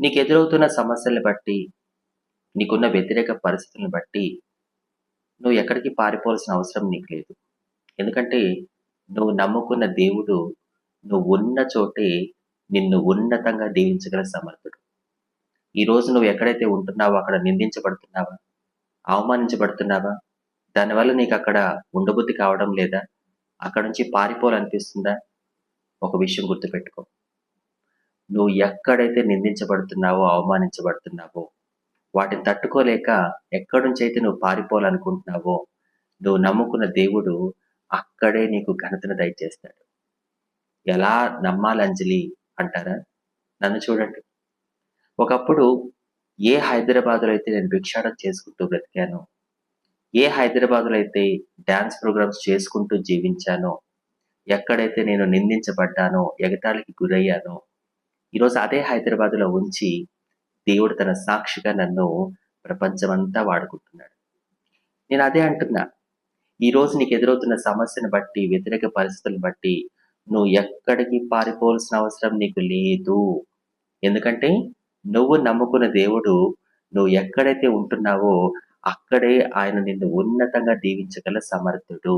నీకెదురవుతున్న సమస్యల్ని బట్టి, నీకున్న వ్యతిరేక పరిస్థితులను బట్టి, నువ్వు ఎక్కడికి పారిపోవాల్సిన అవసరం నీకు లేదు. ఎందుకంటే, నువ్వు నమ్ముకున్న దేవుడు, నువ్వున్న చోటే నిన్ను ఉన్నతంగా దీవించగల సమర్థుడు. ఈరోజు నువ్వు ఎక్కడైతే ఉంటున్నావో అక్కడ నిందించబడుతున్నావా? అవమానించబడుతున్నావా? దానివల్ల నీకక్కడ ఉండబుద్ధి కావడం లేదా? అక్కడి నుంచి పారిపోవాలనిపిస్తుందా? ఒక విషయం గుర్తుపెట్టుకో. నువ్వు ఎక్కడైతే నిందించబడుతున్నావో, అవమానించబడుతున్నావో, వాటిని తట్టుకోలేక ఎక్కడి నుంచైతే నువ్వు పారిపోవాలనుకుంటున్నావో, నువ్వు నమ్ముకున్న దేవుడు అక్కడే నీకు ఘనతను దయచేస్తాడు. ఎలా నమ్మాలి అంజలి అంటారా? నన్ను చూడండి. ఒకప్పుడు ఏ హైదరాబాద్‌లో అయితే నేను భిక్షాటన చేసుకుంటూ బ్రతికానో, ఏ హైదరాబాద్‌లో అయితే డాన్స్ ప్రోగ్రామ్స్ చేసుకుంటూ జీవించానో, ఎక్కడైతే నేను నిందించబడ్డానో, ఎగతాళికి గురయ్యానో, ఈరోజు అదే హైదరాబాద్‌లో ఉంచి దేవుడు తన సాక్షిగా నన్ను ప్రపంచమంతా వాడుకుంటున్నాడు. నేను అదే అంటున్నా. ఈరోజు నీకు ఎదురవుతున్న సమస్యను బట్టి, వ్యతిరేక పరిస్థితులను బట్టి నువ్వు ఎక్కడికి పారిపోవాల్సిన అవసరం నీకు లేదు. ఎందుకంటే నువ్వు నమ్ముకున్న దేవుడు నువ్వు ఎక్కడైతే ఉంటున్నావో అక్కడే ఆయన నిన్ను ఉన్నతంగా దీవించగల సమర్థుడు.